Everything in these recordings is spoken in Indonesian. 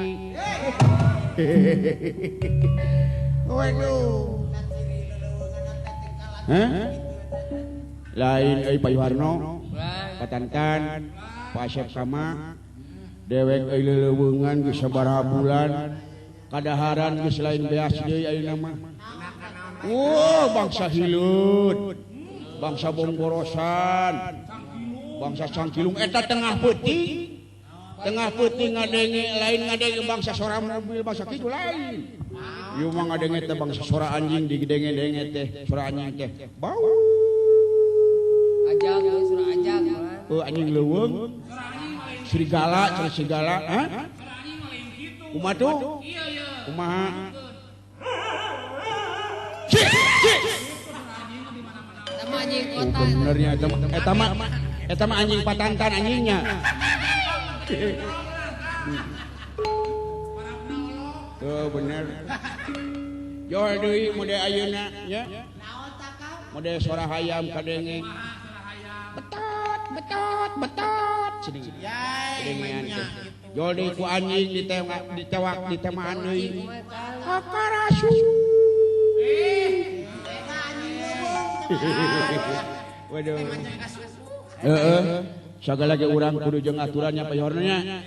Rai. Waduh. Lain Pak Yuharno, Patantan, Pak Asep Kama, dewek leuleungan geus sabaraha bulan, kadaharan geus lain beas deui ayeuna mah. Bangsa hilut, bangsa bonggorosan, bangsa cangkilung eta tengah peuting ngadenge lain ngadenge bangsa sora mobil bangsa kitu lain. Ieu mah ngadenge teh bangsa sora anjing digedenge-denge teh sora anjing teh bau. Ajak sora ajak. Anjing leuweung. Serigala, serigala, ha? Kumaha tuh? Kumaha? Sama anjing kota. Benernya eta mah anjing Patantan anjingnya. Tuh bener. Jol deui mode ayeuna nya. Mode suara hayam kadenge. Betot. Cedengean teh. Jol deui ku anjing ditemaan deui. Kakarasu. Waduh. Sagala ge urang kudu jeung aturannya Pak Yornya.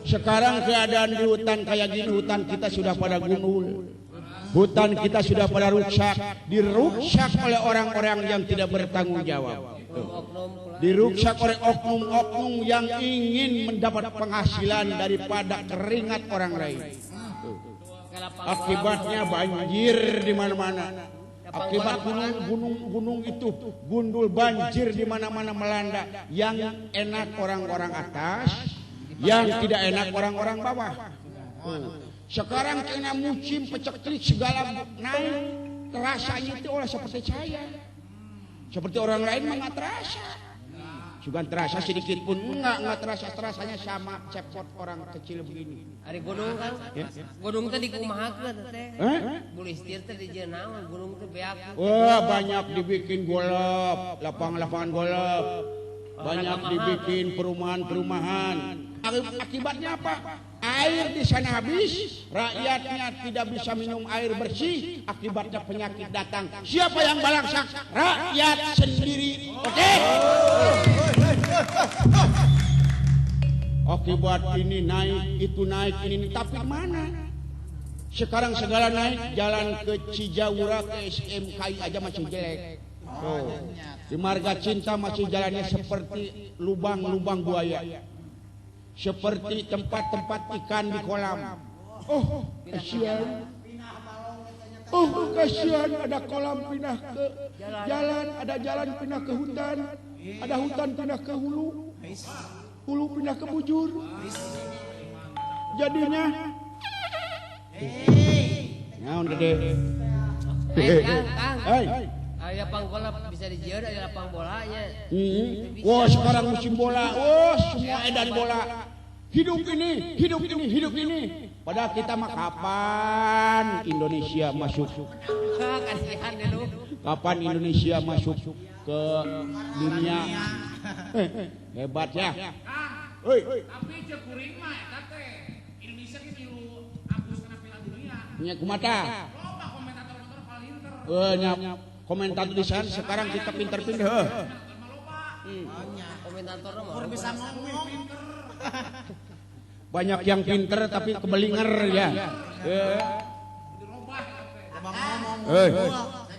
Sekarang keadaan di hutan kayak gini, hutan kita sudah pada gundul. Hutan kita sudah pada rusak, diruksak oleh orang-orang yang tidak bertanggung jawab. Diruksak oleh oknum-oknum yang ingin mendapat penghasilan daripada keringat orang lain. Akibatnya banjir di mana-mana. Akibat gunung itu gundul banjir di mana-mana melanda. Yang enak orang-orang atas, yang tidak enak orang-orang bawah. Sekarang kena musim peceklik segala naik, terasanya itu oleh seperti saya. Seperti orang lain mah nggak terasa. Juga terasa sedikit pun nggak terasa, terasanya sama cepot orang kecil begini. Ari gunung kan, gunung teh dikumahakeun teh. Bulistir teh di jenawan, gunung teh beak. Wah banyak dibikin golop, lapangan-lapangan golop, banyak dibikin perumahan-perumahan. Akibatnya apa? Air di sana habis, rakyatnya tidak bisa minum air bersih, akibatnya penyakit datang. Siapa yang balangsak? Rakyat sendiri. Oke? Akibat ini naik, itu naik, ini tapi mana? Sekarang segala naik, jalan ke Cijaura ke SMKI aja masih jelek. Di Marga Cinta masih jalannya seperti lubang-lubang buaya. Seperti tempat-tempat ikan di kolam. Oh, kasihan. Oh, kasihan ada kolam pindah ke jalan, ada jalan pindah ke hutan, ada hutan pindah ke hulu, hulu pindah ke bujur. Jadinya naon gede. Aya lapang bola bisa dijieun aya lapang bolanya. Wah, sekarang musim bola. Wah, semua edan bola. Hidup ini. Padahal kita mah kapan Indonesia masuk? Kapan Indonesia masuk ke dunia? Hebat ya. Tapi cek kuring mah eta teh Indonesia ge milu hapus kana Piala Dunia. Nya kumaha? Loba komentator-komentator paling pinter. Komentator di sana sekarang kita pinter-pinter. Komentator mah bisa ngomong. Banyak yang pinter tapi kebelinger ya. Dirobah eta ngomong.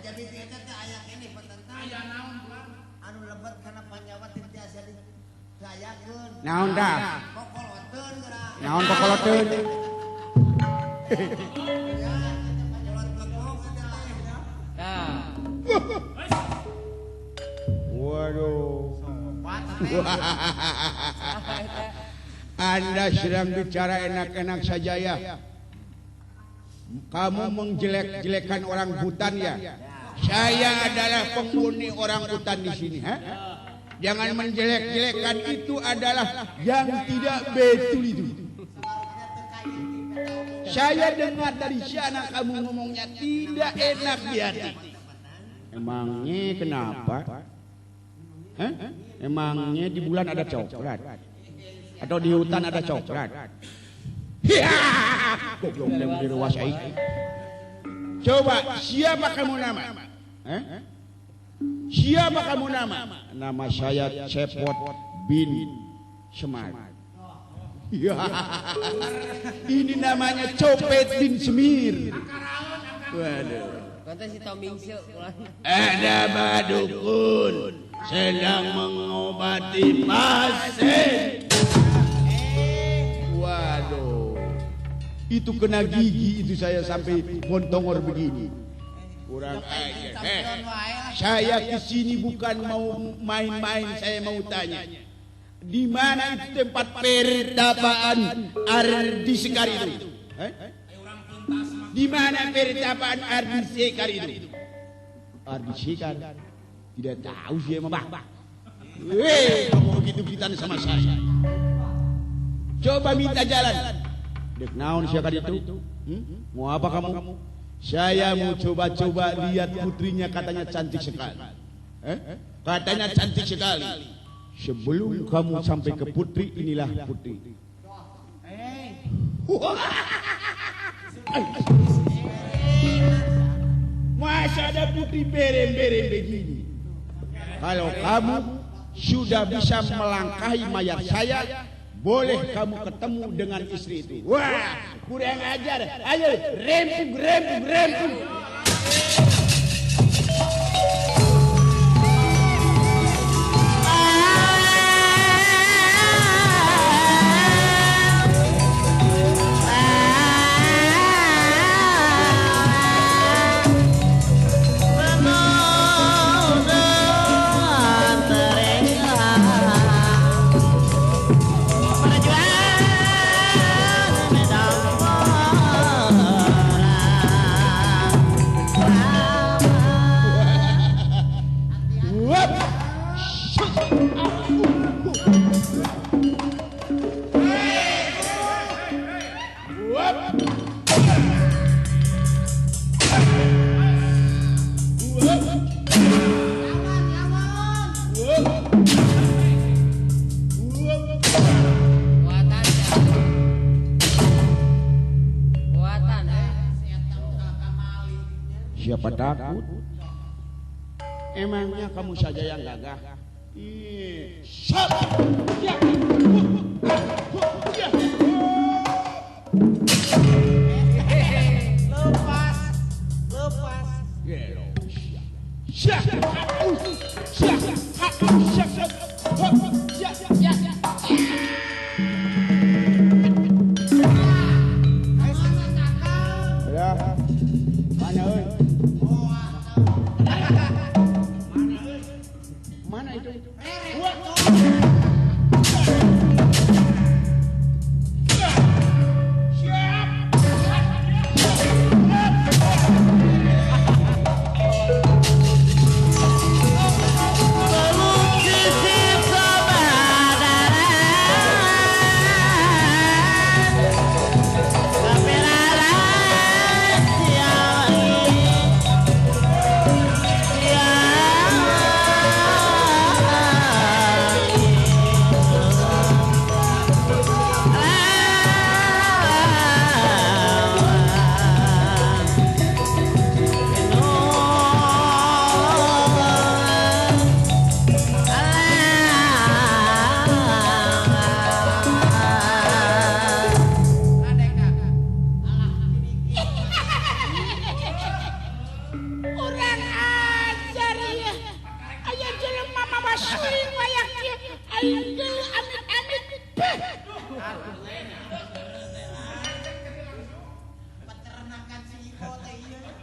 Jadi eta teh aya kene petentang. aya naon bulan Anu lebet kana panjawa teh tiasa disayakeun. Naon dah? Kokoloteun geura. Naon kokoloteun? Waduh. Anda sedang bicara enak-enak saja ya. Kamu menjelek-jelekan orang hutan ya. Saya adalah penghuni orang hutan di sini. Jangan menjelek-jelekan, itu adalah yang tidak betul itu. Saya dengar dari sana kamu ngomongnya tidak enak di hati. Emangnya kenapa? Emangnya di bulan ada coklat? Atau di hutan ada coklat? Ya! goblok yang diruasai. Coba siapa kamu nama? Siapa kamu nama? Nama saya Cepot bin Semar. Ya, ini namanya Copet bin Semir. Waduh. Kata si Tomingse pulang. Ada badukun sedang mengobati pasien. Waduh, itu kena gigi itu saya sampai bontongor begini. Kurang aja. Saya kesini bukan mau main-main, saya mau tanya. Di mana itu tempat pertapaan Ardi Sekar itu? Di mana pertapaan Ardi Sekar itu? Ardi Sekar? Tidak tahu sih emang bah. Kamu begitu kita sama saya. Coba minta jalan. Dek naon Sekar itu? Mau apa kamu? Saya mau coba-coba lihat putrinya, katanya cantik sekali. Katanya cantik sekali. Sebelum kamu sampai ke putri, inilah putri. Masa ada putri berem-berem begini? Kalau kamu sudah bisa melangkahi mayat saya, boleh kamu ketemu dengan istri itu. Wah, kurang ajar. Ayo, rempung. Siapa takut? Emangnya kamu saja yang gagah? Mana itu?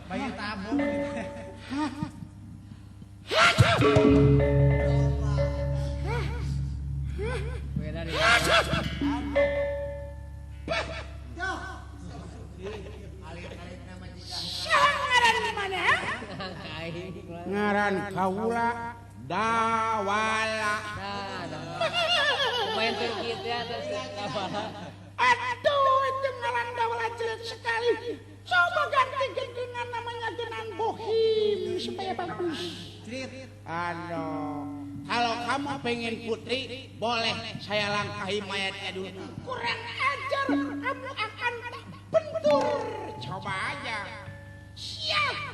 Bayi tabung. Ngaran kaula Dawala. Main terkit ya terus Dawala. Aduh, itu ngaran Dawala jelek sekali. Coba ganti dengan namanya dengan Bohim supaya bagus. Aduh, kalau kamu pengen putri, boleh saya langkahi mayatnya dulu. Kurang ajar, kamu akan bentuk. coba aja